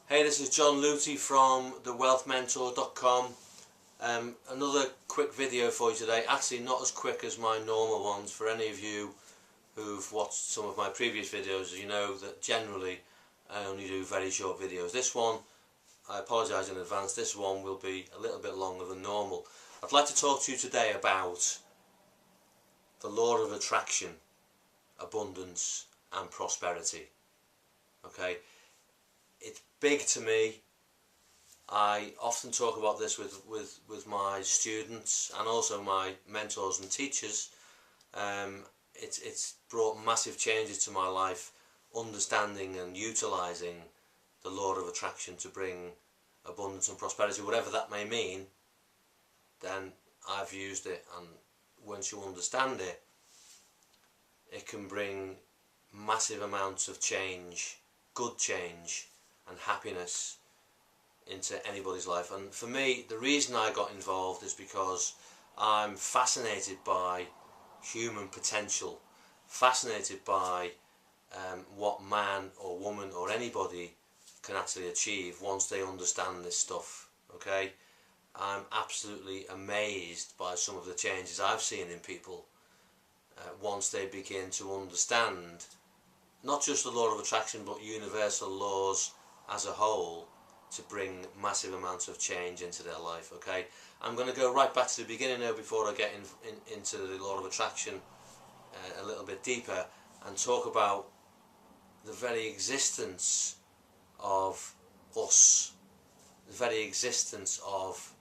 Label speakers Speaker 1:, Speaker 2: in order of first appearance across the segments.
Speaker 1: Hey, this is Jon Leuty from thewealthmentor.com. Another quick video for you today. Actually not as quick as my normal ones. For any of you who've watched some of my previous videos, you know that generally I only do very short videos. This one, I apologise in advance, this one will be a little bit longer than normal. I'd like to talk to you today about the law of attraction, abundance and prosperity. Okay, it's big to me. I often talk about this with my students and also my mentors and teachers. It's brought massive changes to my life, understanding and utilising the law of attraction to bring abundance and prosperity, whatever that may mean. Then I've used it, and once you understand it, it can bring massive amounts of change, good change and happiness into anybody's life. And for me, the reason I got involved is because I'm fascinated by human potential, fascinated by what man or woman or anybody can actually achieve once they understand this stuff. Okay, I'm absolutely amazed by some of the changes I've seen in people once they begin to understand not just the law of attraction but universal laws as a whole, to bring massive amounts of change into their life. Okay, I'm going to go right back to the beginning now before I get into the law of attraction a little bit deeper, and talk about the very existence of us, the very existence of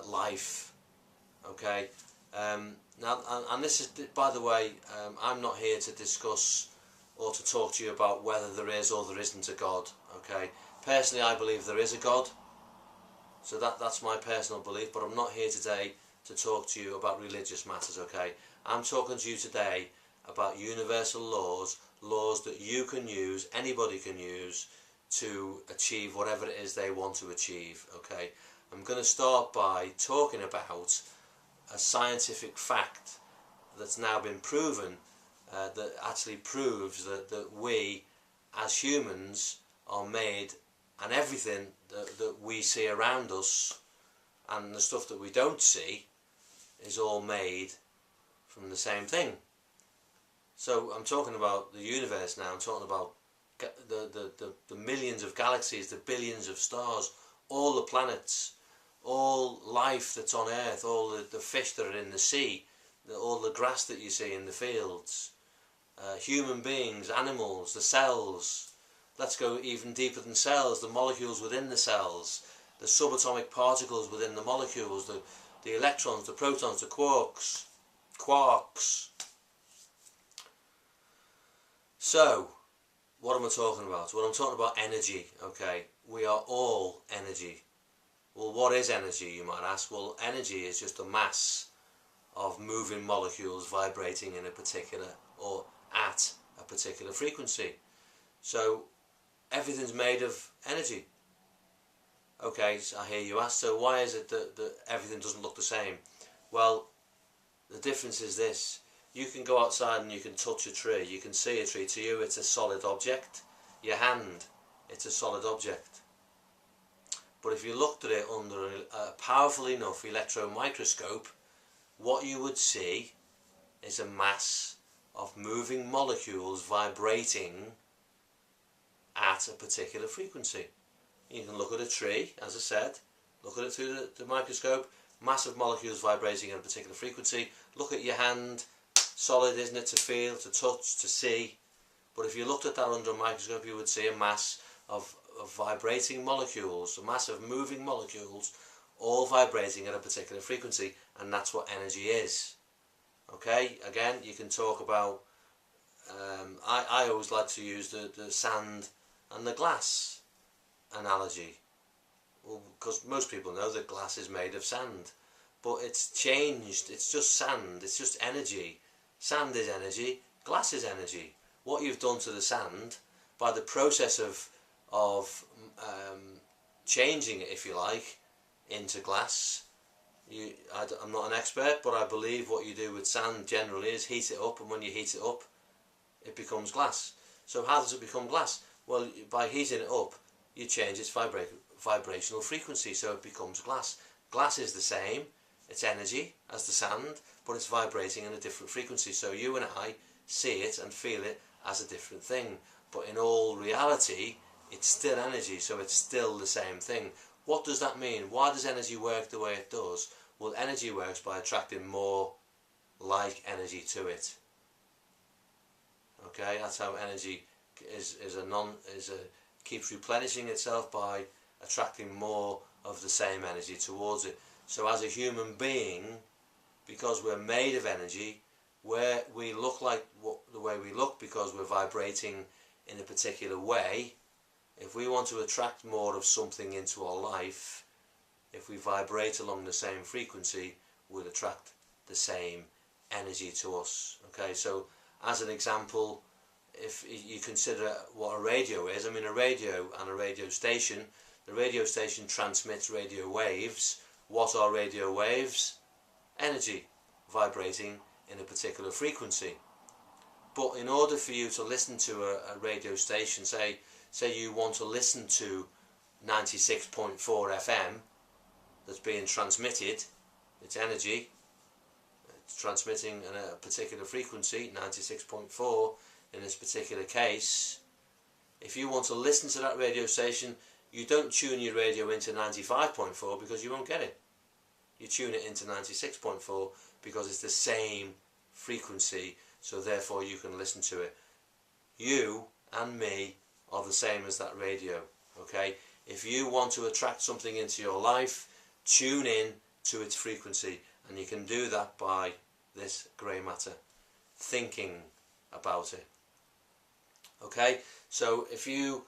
Speaker 1: life. Okay, now, and this is, by the way, I'm not here to discuss or to talk to you about whether there is or there isn't a God. Okay, personally I believe there is a God, so that's my personal belief, but I'm not here today to talk to you about religious matters. Okay, I'm talking to you today about universal laws, laws that you can use, anybody can use, to achieve whatever it is they want to achieve. Okay, I'm going to start by talking about a scientific fact that's now been proven, that actually proves that we as humans are made, and everything that we see around us and the stuff that we don't see is all made from the same thing. So I'm talking about the universe now. I'm talking about the millions of galaxies, the billions of stars, all the planets, all life that's on Earth, all the fish that are in the sea, all the grass that you see in the fields, human beings, animals, the cells. Let's go even deeper than cells, the molecules within the cells, the subatomic particles within the molecules, the electrons, the protons, the quarks. So, what am I talking about? Well, I'm talking about energy. Okay, we are all energy. Well, what is energy, you might ask? Well, energy is just a mass of moving molecules vibrating in a particular, or at a particular frequency. So everything's made of energy. Okay, so I hear you ask, so why is it that everything doesn't look the same? Well, the difference is this: you can go outside and you can touch a tree, you can see a tree. To you it's a solid object. Your hand, it's a solid object. But if you looked at it under a powerful enough electron microscope, what you would see is a mass of moving molecules vibrating at a particular frequency. You can look at a tree, as I said, look at it through the microscope, massive molecules vibrating at a particular frequency. Look at your hand, solid, isn't it, to feel, to touch, to see. But if you looked at that under a microscope, you would see a mass of vibrating molecules, a mass of moving molecules, all vibrating at a particular frequency, and that's what energy is. Okay, again, you can talk about, I always like to use the sand and the glass analogy. Well, because most people know that glass is made of sand, but it's changed. It's just sand, it's just energy. Sand is energy, glass is energy. What you've done to the sand by the process of changing it, if you like, into glass. I'm not an expert, but I believe what you do with sand generally is heat it up, and when you heat it up, it becomes glass. So how does it become glass? Well, by heating it up, you change its vibrational frequency, so it becomes glass. Glass is the same, it's energy as the sand, but it's vibrating in a different frequency, so you and I see it and feel it as a different thing, but in all reality it's still energy, so it's still the same thing. What does that mean? Why does energy work the way it does? Well, energy works by attracting more like energy to it. Okay, that's how energy keeps replenishing itself, by attracting more of the same energy towards it. So as a human being, because we're made of energy, where we look like the way we look because we're vibrating in a particular way, if we want to attract more of something into our life, if we vibrate along the same frequency, we'll attract the same energy to us. Okay, so as an example, if you consider what a radio is, I mean, a radio and a radio station, the radio station transmits radio waves. What are radio waves? Energy vibrating in a particular frequency. But in order for you to listen to a radio station, say you want to listen to 96.4 FM that's being transmitted, it's energy, it's transmitting in a particular frequency, 96.4 in this particular case. If you want to listen to that radio station, you don't tune your radio into 95.4 because you won't get it. You tune it into 96.4 because it's the same frequency, so therefore you can listen to it. You and me are the same as that radio. Okay, if you want to attract something into your life, tune in to its frequency, and you can do that by this grey matter, thinking about it. Okay, so if you're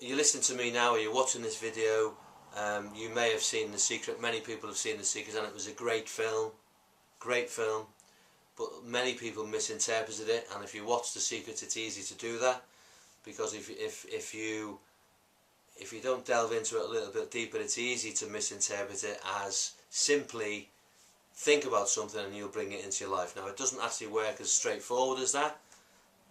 Speaker 1: listening to me now, or you're watching this video, you may have seen The Secret. Many people have seen The Secret, and it was a great film, but many people misinterpreted it. And if you watch The Secret, it's easy to do that, because if you don't delve into it a little bit deeper, it's easy to misinterpret it as simply think about something and you'll bring it into your life. Now, it doesn't actually work as straightforward as that.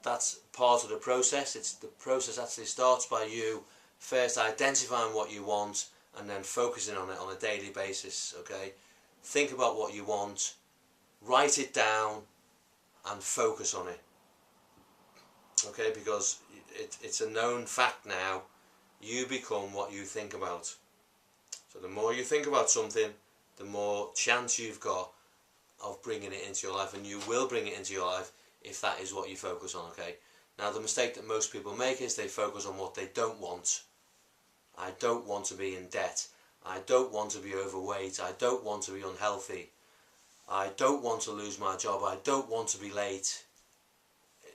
Speaker 1: That's part of the process. The process actually starts by you first identifying what you want and then focusing on it on a daily basis. Okay, think about what you want, write it down, and focus on it. Okay, because it's a known fact now, you become what you think about. So the more you think about something, the more chance you've got of bringing it into your life, and you will bring it into your life if that is what you focus on. Okay, now the mistake that most people make is they focus on what they don't want. I don't want to be in debt, I don't want to be overweight, I don't want to be unhealthy, I don't want to lose my job, I don't want to be late.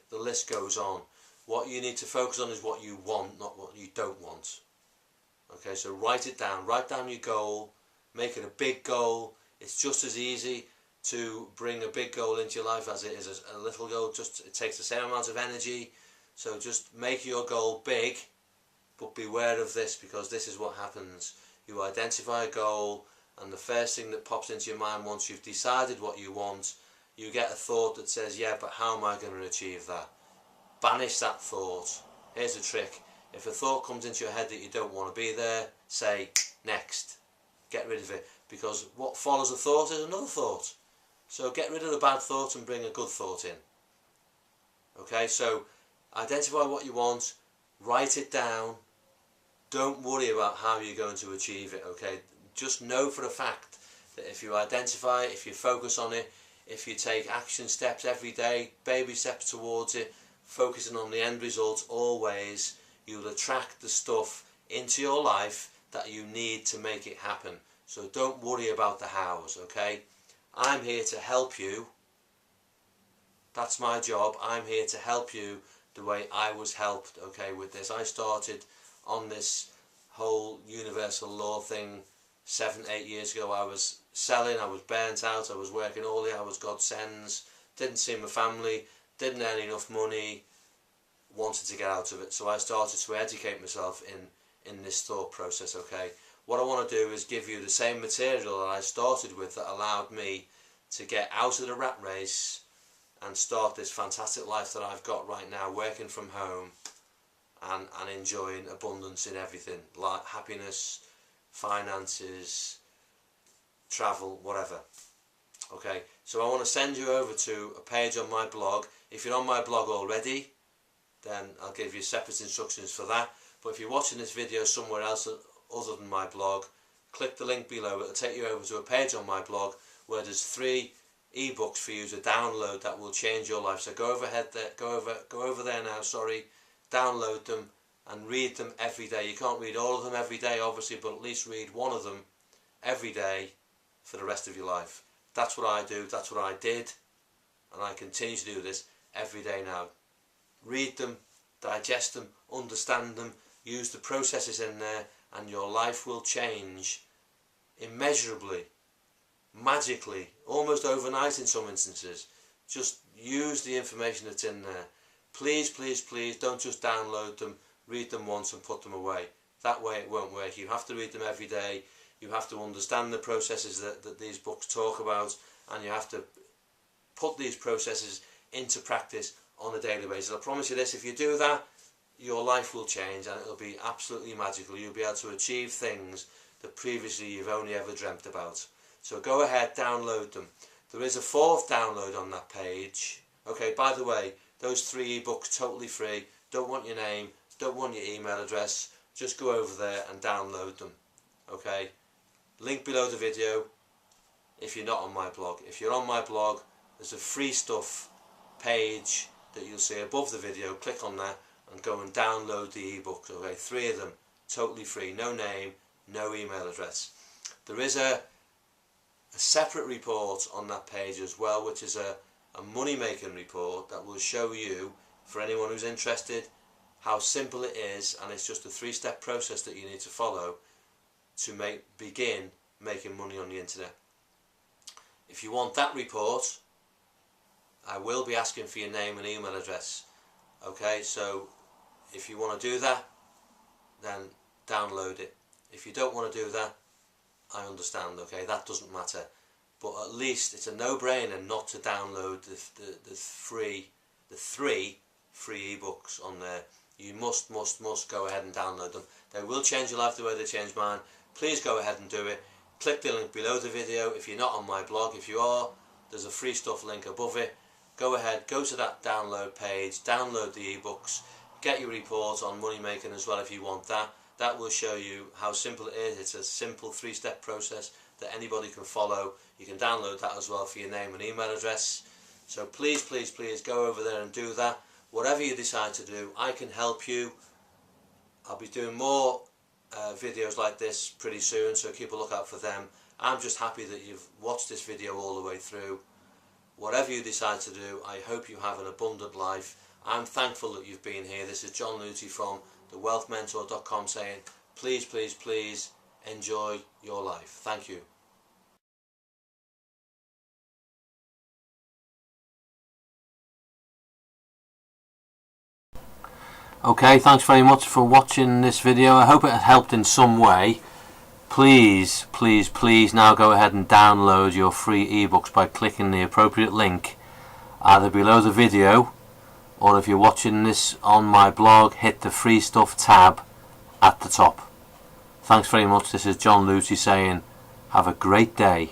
Speaker 1: The list goes on. What you need to focus on is what you want, not what you don't want. Okay, so write it down. Write down your goal. Make it a big goal. It's just as easy to bring a big goal into your life as it is a little goal. It takes the same amount of energy. So just make your goal big, but beware of this, because this is what happens. You identify a goal, and the first thing that pops into your mind once you've decided what you want, you get a thought that says, yeah, but how am I going to achieve that? Banish that thought. Here's a trick. If a thought comes into your head that you don't want to be there, say, next. Get rid of it. Because what follows a thought is another thought. So get rid of the bad thought and bring a good thought in. Okay, so identify what you want, write it down. Don't worry about how you're going to achieve it, okay? Just know for a fact that if you identify, if you focus on it, if you take action steps every day, baby steps towards it, focusing on the end result always, you'll attract the stuff into your life that you need to make it happen. So don't worry about the hows, okay? I'm here to help you. That's my job. I'm here to help you the way I was helped, okay, with this. I started on this whole universal law thing 7-8 years ago. I was selling, I was burnt out, I was working all the hours God sends, didn't see my family, didn't earn enough money, wanted to get out of it. So I started to educate myself in this thought process, okay. What I want to do is give you the same material that I started with that allowed me to get out of the rat race and start this fantastic life that I've got right now, working from home, and enjoying abundance in everything, like happiness, finances, travel, whatever. Okay, so I want to send you over to a page on my blog. If you're on my blog already, then I'll give you separate instructions for that. But if you're watching this video somewhere else other than my blog, click the link below. It'll take you over to a page on my blog where there's 3 ebooks for you to download that will change your life. So go over there now, download them and read them every day. You can't read all of them every day obviously, but at least read one of them every day for the rest of your life. That's what I do, that's what I did, and I continue to do this every day now. Read them, digest them, understand them, use the processes in there, and your life will change immeasurably, magically, almost overnight in some instances. Just use the information that's in there. Please, please, please don't just download them, read them once and put them away. That way it won't work. You have to read them every day. You have to understand the processes that these books talk about, and you have to put these processes into practice on a daily basis. I promise you this, if you do that, your life will change and it'll be absolutely magical. You'll be able to achieve things that previously you've only ever dreamt about. So go ahead, download them. There is a 4th download on that page. Okay, by the way, those 3 ebooks totally free. Don't want your name, don't want your email address. Just go over there and download them. Okay, link below the video if you're not on my blog. If you're on my blog, there's a free stuff page that you'll see above the video. Click on that and go and download the ebooks. Okay, 3 of them totally free, no name, no email address. There is a separate report on that page as well, which is a money making report that will show you, for anyone who's interested, how simple it is, and it's just a 3-step process that you need to follow to begin making money on the internet. If you want that report, I will be asking for your name and email address. Okay, so if you want to do that, then download it. If you don't want to do that, I understand. Okay, that doesn't matter. But at least it's a no-brainer not to download the 3 free ebooks on there. You must go ahead and download them. They will change your life the way they changed mine. Please go ahead and do it. Click the link below the video if you're not on my blog. If you are, there's a free stuff link above it. Go ahead, go to that download page, download the ebooks, get your report on money making as well if you want that. That will show you how simple it is. It's a simple 3-step process that anybody can follow. You can download that as well for your name and email address. So please, please, please go over there and do that. Whatever you decide to do, I can help you. I'll be doing more videos like this pretty soon, so keep a lookout for them. I'm just happy that you've watched this video all the way through. Whatever you decide to do, I hope you have an abundant life. I'm thankful that you've been here. This is Jon Leuty from thewealthmentor.com saying, please, please, please enjoy your life. Thank you. Okay, thanks very much for watching this video. I hope it has helped in some way. Please, please, please now go ahead and download your free ebooks by clicking the appropriate link either below the video, or if you're watching this on my blog, hit the free stuff tab at the top. Thanks very much. This is Jon Leuty saying have a great day.